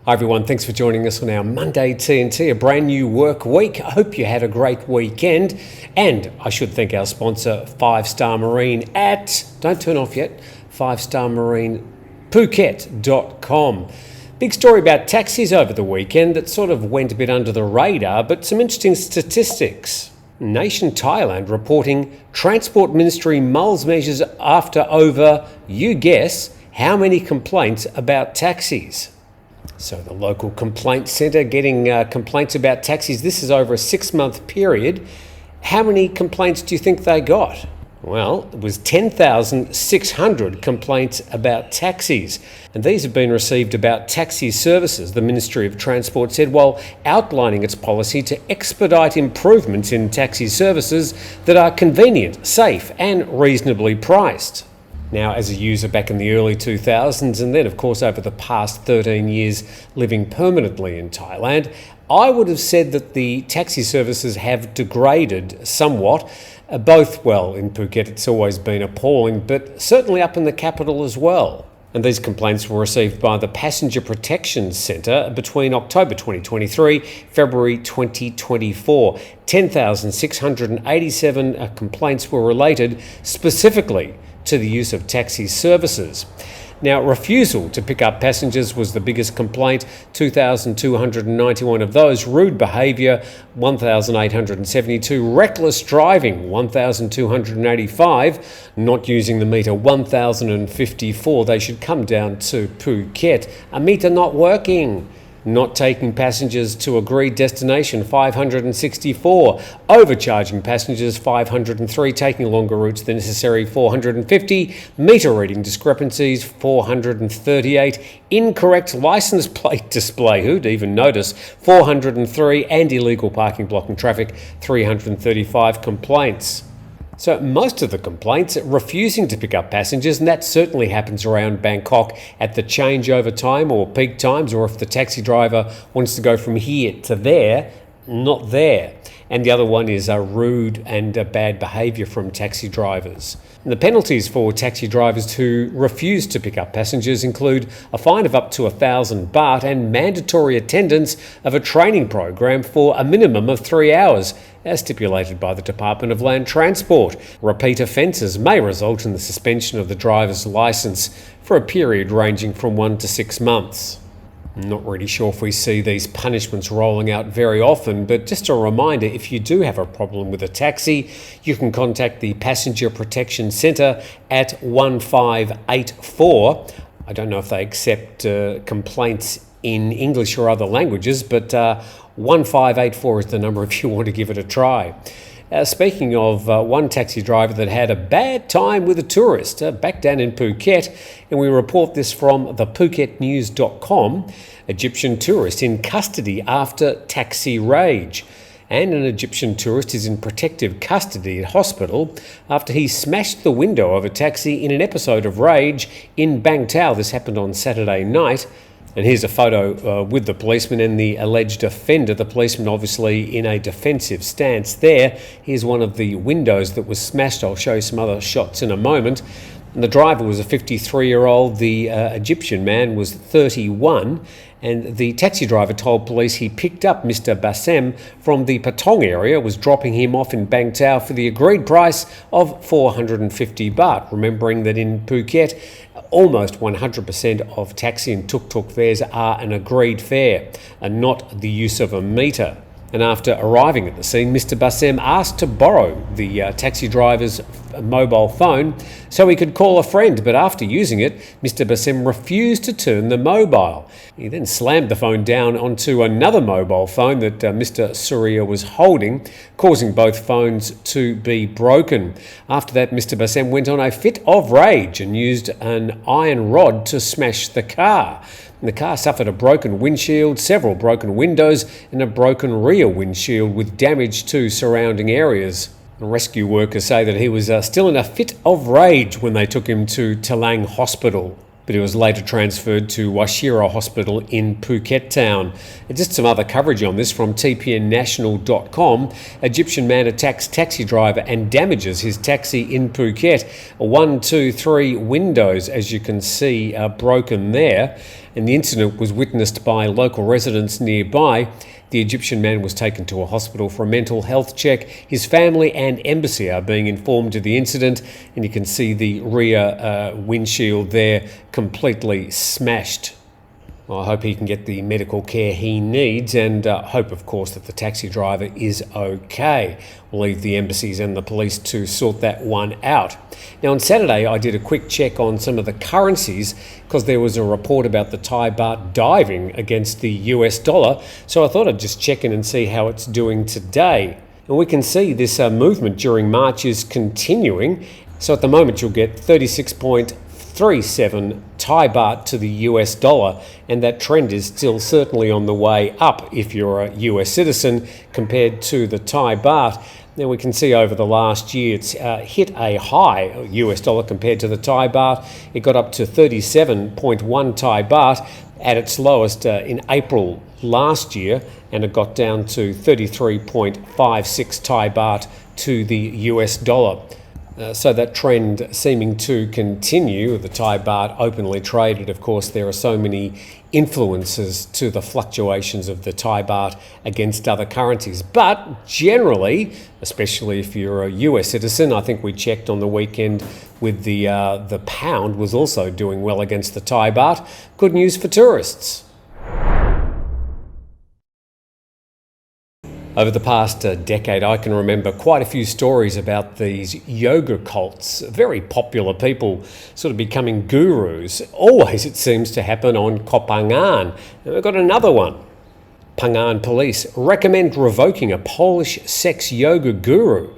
Hi everyone, thanks for joining us on our Monday TNT, a brand new work week. I hope you had a great weekend. And I should thank our sponsor, 5-Star Marine at, don't turn off yet, 5-Star Marine Phuket.com. Big story about taxis over the weekend that sort of went a bit under the radar, but some interesting statistics. Nation Thailand reporting Transport Ministry mulls measures after over, you guess, how many complaints about taxis. So the local complaint centre getting complaints about taxis. This is over a 6-month period. How many complaints do you think they got? Well, it was 10,600 complaints about taxis. And these have been received about taxi services, the Ministry of Transport said, while outlining its policy to expedite improvements in taxi services that are convenient, safe and reasonably priced. Now, as a user back in the early 2000s, and then of course over the past 13 years living permanently in Thailand, I would have said that the taxi services have degraded somewhat. Both, well, in Phuket it's always been appalling, but certainly up in the capital as well. And these complaints were received by the Passenger Protection Centre between October 2023, February 2024. 10,687 complaints were related specifically to the use of taxi services. Now, refusal to pick up passengers was the biggest complaint, 2,291 of those, rude behaviour, 1,872, reckless driving, 1,285, not using the meter, 1,054. They should come down to Phuket. A meter not working. Not taking passengers to agreed destination, 564. Overcharging passengers, 503. Taking longer routes than necessary, 450. Meter reading discrepancies, 438. Incorrect licence plate display, who'd even notice, 403. And illegal parking blocking traffic, 335 complaints. So most of the complaints are refusing to pick up passengers, and that certainly happens around Bangkok at the changeover time or peak times, or if the taxi driver wants to go from here to there, not there. And the other one is rude and bad behaviour from taxi drivers. And the penalties for taxi drivers who refuse to pick up passengers include a fine of up to 1,000 baht and mandatory attendance of a training program for a minimum of 3 hours, as stipulated by the Department of Land Transport. Repeat offences may result in the suspension of the driver's licence for a period ranging from 1 to 6 months. I'm not really sure if we see these punishments rolling out very often, but just a reminder, if you do have a problem with a taxi, you can contact the Passenger Protection Centre at 1584. I don't know if they accept complaints in English or other languages, but 1584 is the number if you want to give it a try. Speaking of one taxi driver that had a bad time with a tourist back down in Phuket, and we report this from thephuketnews.com, Egyptian tourist in custody after taxi rage. And an Egyptian tourist is in protective custody at hospital after he smashed the window of a taxi in an episode of rage in Bang Tao. This happened on Saturday night. And here's a photo with the policeman and the alleged offender. The policeman obviously in a defensive stance there. Here's one of the windows that was smashed. I'll show you some other shots in a moment. And the driver was a 53-year-old. The Egyptian man was 31. And the taxi driver told police he picked up Mr. Bassem from the Patong area, was dropping him off in Bang Tao for the agreed price of 450 baht. Remembering that in Phuket, almost 100% of taxi and tuk-tuk fares are an agreed fare and not the use of a meter. And after arriving at the scene, Mr. Bassem asked to borrow the taxi driver's mobile phone so he could call a friend, but after using it, Mr. Bassem refused to turn the mobile. He then slammed the phone down onto another mobile phone that Mr. Surya was holding, causing both phones to be broken. After that, Mr. Bassem went on a fit of rage and used an iron rod to smash the car. The car suffered a broken windshield, several broken windows and a broken rear windshield with damage to surrounding areas. Rescue workers say that he was still in a fit of rage when they took him to Talang Hospital. but he was later transferred to Washira Hospital in Phuket town. And just some other coverage on this from tpnnational.com. Egyptian man attacks taxi driver and damages his taxi in Phuket. 1, 2, 3 windows, as you can see, are broken there. And the incident was witnessed by local residents nearby. The Egyptian man was taken to a hospital for a mental health check. His family and embassy are being informed of the incident, and you can see the rear windshield there completely smashed. Well, I hope he can get the medical care he needs, and hope, of course, that the taxi driver is okay. We'll leave the embassies and the police to sort that one out. Now, on Saturday, I did a quick check on some of the currencies because there was a report about the Thai baht diving against the US dollar, so I thought I'd just check in and see how it's doing today. And we can see this movement during March is continuing. So at the moment, you'll get 36.37 Thai baht to the US dollar, and that trend is still certainly on the way up if you're a US citizen compared to the Thai baht. Now we can see over the last year it's hit a high US dollar compared to the Thai baht. It got up to 37.1 Thai baht at its lowest in April last year, and it got down to 33.56 Thai baht to the US dollar. So that trend seeming to continue. The Thai baht openly traded. Of course, there are so many influences to the fluctuations of the Thai baht against other currencies. But generally, especially if you're a US citizen, I think we checked on the weekend with the pound was also doing well against the Thai baht. Good news for tourists. Over the past decade, I can remember quite a few stories about these yoga cults, very popular people sort of becoming gurus. Always it seems to happen on Koh Pha Ngan. And we've got another one. Pha Ngan police recommend revoking a Polish sex yoga guru.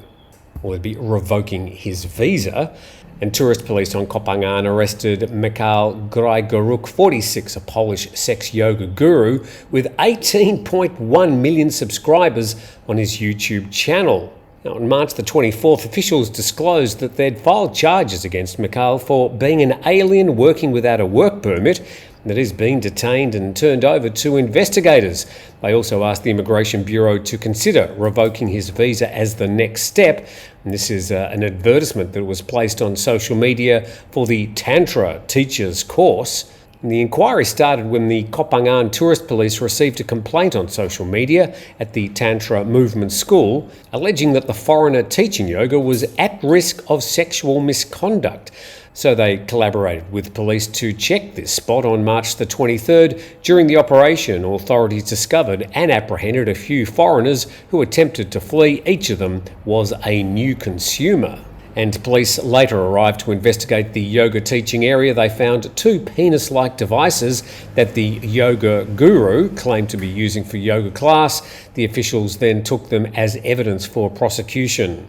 Well, it'd be revoking his visa. And tourist police on Koh Pha Ngan arrested Mikhail Grigoruk, 46, a Polish sex yoga guru with 18.1 million subscribers on his YouTube channel. Now, on March the 24th, officials disclosed that they'd filed charges against Mikhail for being an alien working without a work permit that is being detained and turned over to investigators. They also asked the Immigration Bureau to consider revoking his visa as the next step. And this is an advertisement that was placed on social media for the Tantra teacher's course. And the inquiry started when the Koh Pha Ngan tourist police received a complaint on social media at the Tantra movement school, alleging that the foreigner teaching yoga was at risk of sexual misconduct. So they collaborated with police to check this spot on March the 23rd. During the operation, authorities discovered and apprehended a few foreigners who attempted to flee. Each of them was a new consumer. And police later arrived to investigate the yoga teaching area. They found 2 penis-like devices that the yoga guru claimed to be using for yoga class. The officials then took them as evidence for prosecution.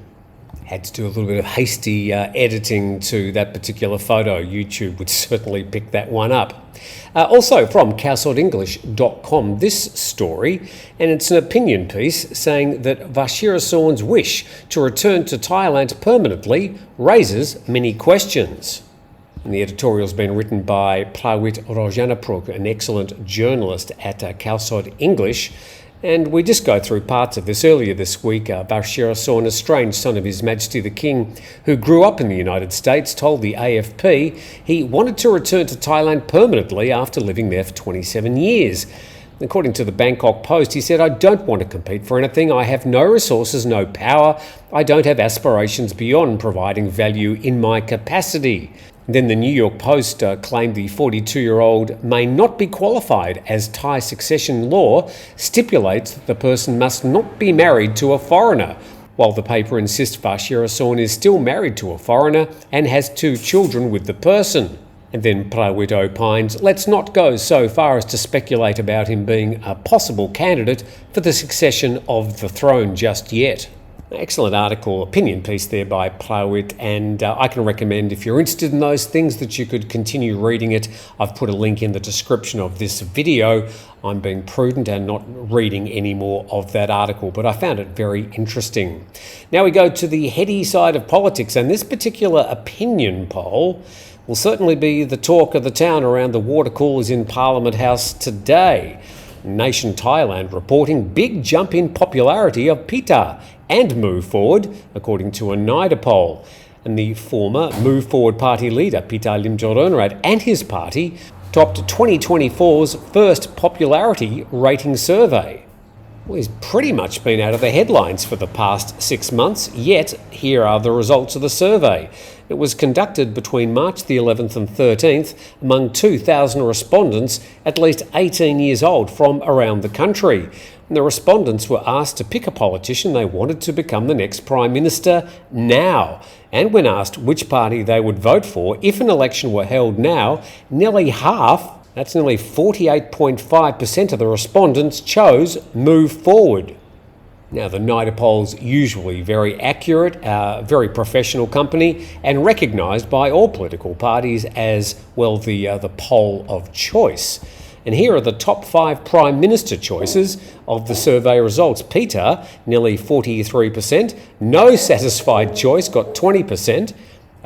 Had to do a little bit of hasty editing to that particular photo. YouTube would certainly pick that one up. Also from cataloguing.com, this story, and it's an opinion piece saying that Vajrasaurn's wish to return to Thailand permanently raises many questions. And the editorial's been written by Prawit Rojanapruk, an excellent journalist at Khalsod English. And we just go through parts of this. Earlier this week, Vajrasaurn, a strange son of His Majesty the King, who grew up in the United States, told the AFP he wanted to return to Thailand permanently after living there for 27 years. According to the Bangkok Post, he said, "I don't want to compete for anything. I have no resources, no power. I don't have aspirations beyond providing value in my capacity." Then the New York Post claimed the 42-year-old may not be qualified as Thai succession law stipulates that the person must not be married to a foreigner, while the paper insists Vajrasaurn is still married to a foreigner and has 2 children with the person. And then Prawit opines, let's not go so far as to speculate about him being a possible candidate for the succession of the throne just yet. Excellent article, opinion piece there by Prawit, and I can recommend if you're interested in those things that you could continue reading it. I've put a link in the description of this video. I'm being prudent and not reading any more of that article, but I found it very interesting. Now we go to the heady side of politics, and this particular opinion poll will certainly be the talk of the town around the water coolers in Parliament House today. Nation Thailand reporting big jump in popularity of Pita and Move Forward, according to a NIDA poll. And the former Move Forward party leader, Pita Limjareonrat, and his party topped 2024's first popularity rating survey. Well, he's pretty much been out of the headlines for the past 6 months, yet here are the results of the survey. It was conducted between March the 11th and 13th among 2,000 respondents at least 18 years old from around the country. And the respondents were asked to pick a politician they wanted to become the next Prime Minister now. And when asked which party they would vote for if an election were held now, nearly half, that's nearly 48.5% of the respondents chose Move Forward. Now, the NIDA poll's usually very accurate, very professional company, and recognised by all political parties as, well, the poll of choice. And here are the top 5 Prime Minister choices of the survey results. Pita, nearly 43%. No satisfied choice got 20%.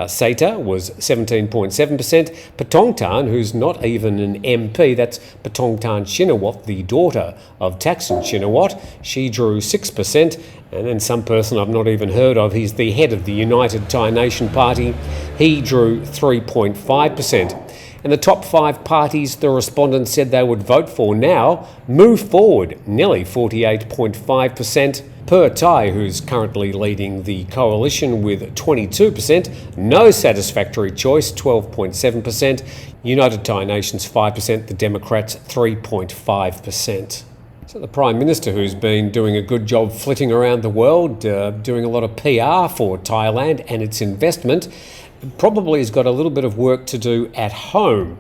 Seta was 17.7%. Patongtan, who's not even an MP, that's Patongtan Shinawat, the daughter of Thaksin Shinawat, she drew 6%. And then some person I've not even heard of, he's the head of the United Thai Nation Party, he drew 3.5%. And the top 5 parties the respondents said they would vote for now: Move Forward, nearly 48.5%. Per Thai, who's currently leading the coalition with 22%. No satisfactory choice, 12.7%. United Thai Nations, 5%. The Democrats, 3.5%. So the Prime Minister, who's been doing a good job flitting around the world, doing a lot of PR for Thailand and its investment, probably has got a little bit of work to do at home.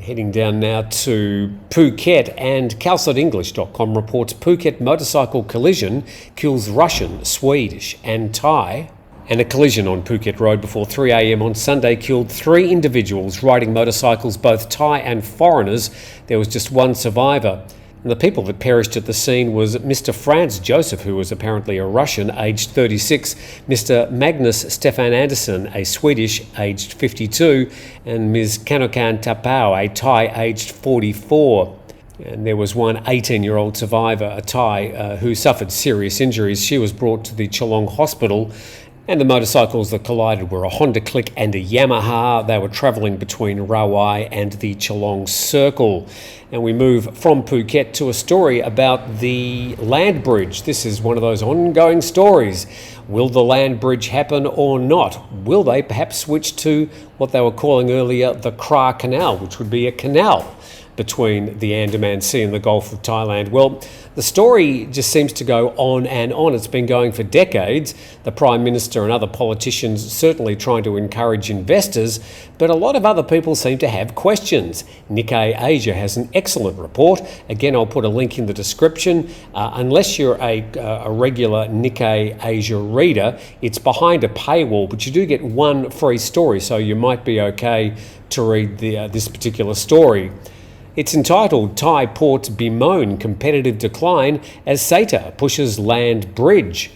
Heading down now to Phuket, and calcidenglish.com reports Phuket motorcycle collision kills Russian, Swedish and Thai. And a collision on Phuket Road before 3 a.m. on Sunday killed 3 individuals riding motorcycles, both Thai and foreigners. There was just one survivor. And the people that perished at the scene was Mr. Franz Joseph, who was apparently a Russian, aged 36, Mr. Magnus Stefan Andersson, a Swedish, aged 52, and Ms. Kanokan Tapau, a Thai, aged 44. And there was one 18-year-old survivor, a Thai, who suffered serious injuries. She was brought to the Geelong Hospital. And the motorcycles that collided were a Honda Click and a Yamaha. They were travelling between Rawai and the Geelong Circle. And we move from Phuket to a story about the land bridge. This is one of those ongoing stories. Will the land bridge happen or not? Will they perhaps switch to what they were calling earlier the Kra Canal, which would be a canal between the Andaman Sea and the Gulf of Thailand? Well, the story just seems to go on and on. It's been going for decades. The Prime Minister and other politicians certainly trying to encourage investors, but a lot of other people seem to have questions. Nikkei Asia has an excellent report. Again, I'll put a link in the description. Unless you're a regular Nikkei Asia reader, it's behind a paywall, but you do get one free story, so you might be okay to read this particular story. It's entitled Thai Ports Bemoan Competitive Decline as Seta Pushes Land Bridge.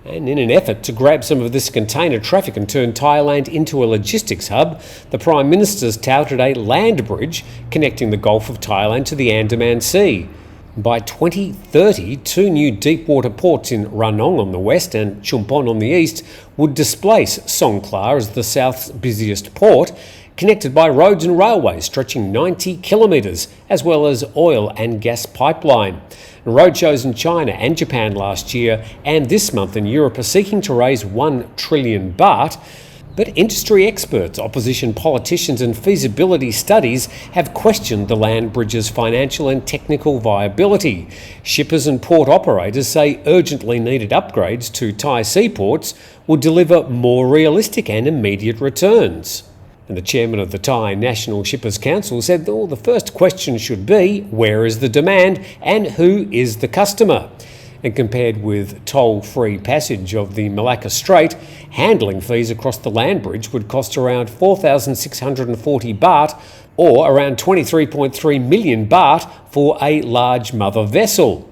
And in an effort to grab some of this container traffic and turn Thailand into a logistics hub, the Prime Minister's touted a land bridge connecting the Gulf of Thailand to the Andaman Sea. By 2030, 2 new deep-water ports in Ranong on the west and Chumpon on the east would displace Songkhla as the south's busiest port, connected by roads and railways stretching 90 kilometres, as well as oil and gas pipeline. Roadshows in China and Japan last year and this month in Europe are seeking to raise 1 trillion baht, but industry experts, opposition politicians and feasibility studies have questioned the land bridge's financial and technical viability. Shippers and port operators say urgently needed upgrades to Thai seaports will deliver more realistic and immediate returns. And the chairman of the Thai National Shippers Council said, well, the first question should be, where is the demand and who is the customer? And compared with toll-free passage of the Malacca Strait, handling fees across the land bridge would cost around 4,640 baht, or around 23.3 million baht for a large mother vessel.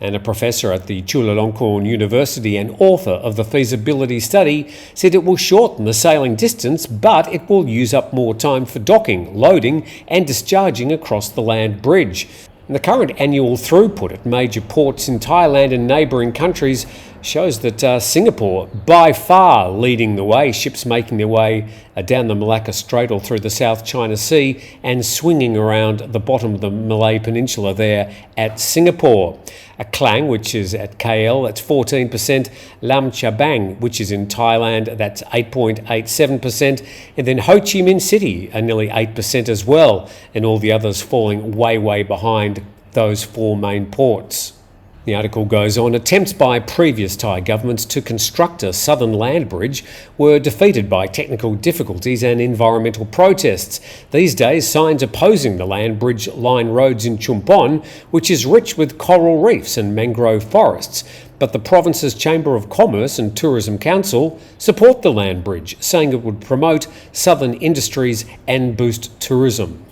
And a professor at the Chulalongkorn University and author of the feasibility study said it will shorten the sailing distance, but it will use up more time for docking, loading and discharging across the land bridge. And the current annual throughput at major ports in Thailand and neighbouring countries shows that Singapore, by far leading the way, ships making their way down the Malacca Strait or through the South China Sea and swinging around the bottom of the Malay Peninsula there at Singapore. Klang, which is at KL, that's 14%. Lam Chabang, which is in Thailand, that's 8.87%. And then Ho Chi Minh City are nearly 8% as well, and all the others falling way behind those four main ports. The article goes on, attempts by previous Thai governments to construct a southern land bridge were defeated by technical difficulties and environmental protests. These days, signs opposing the land bridge line roads in Chumpon, which is rich with coral reefs and mangrove forests. But the province's Chamber of Commerce and Tourism Council support the land bridge, saying it would promote southern industries and boost tourism.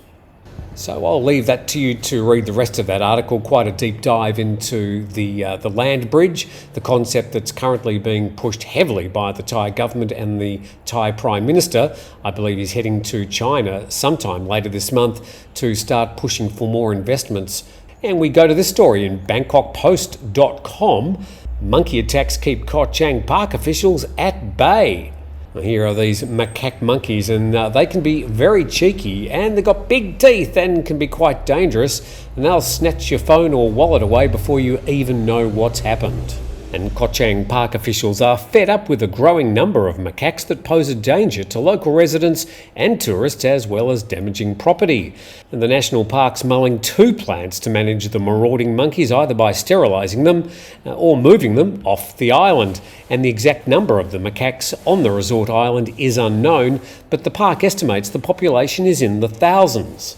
So I'll leave that to you to read the rest of that article, quite a deep dive into the land bridge, the concept that's currently being pushed heavily by the Thai government and the Thai Prime Minister. I believe he's heading to China sometime later this month to start pushing for more investments. And we go to this story in BangkokPost.com. Monkey attacks keep Koh Chang Park officials at bay. Here are these macaque monkeys, and they can be very cheeky, and they've got big teeth and can be quite dangerous, and they'll snatch your phone or wallet away before you even know what's happened. And Koh Chang Park officials are fed up with a growing number of macaques that pose a danger to local residents and tourists, as well as damaging property. And the national park's mulling two plans to manage the marauding monkeys, either by sterilising them or moving them off the island. And the exact number of the macaques on the resort island is unknown, but the park estimates the population is in the thousands.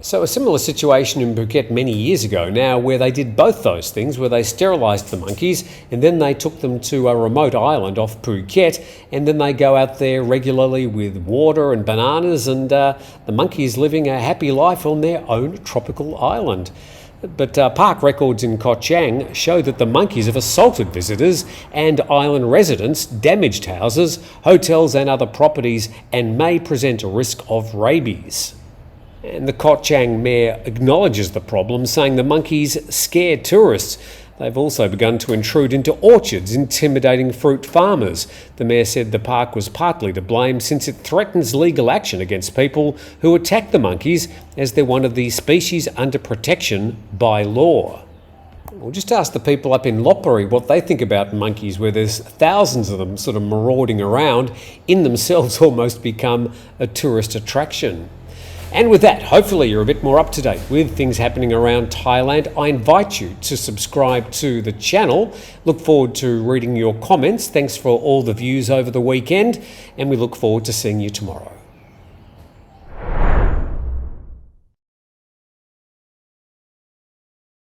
So a similar situation in Phuket many years ago now, where they did both those things, where they sterilised the monkeys and then they took them to a remote island off Phuket, and then they go out there regularly with water and bananas, and the monkeys living a happy life on their own tropical island. But park records in Koh Chang show that the monkeys have assaulted visitors and island residents, damaged houses, hotels and other properties, and may present a risk of rabies. And the Koh Chang mayor acknowledges the problem, saying the monkeys scare tourists. They've also begun to intrude into orchards, intimidating fruit farmers. The mayor said the park was partly to blame, since it threatens legal action against people who attack the monkeys, as they're one of the species under protection by law. We'll just ask the people up in Lopburi what they think about monkeys, where there's thousands of them sort of marauding around, in themselves almost become a tourist attraction. And with that, hopefully you're a bit more up to date with things happening around Thailand. I invite you to subscribe to the channel. Look forward to reading your comments. Thanks for all the views over the weekend, and we look forward to seeing you tomorrow.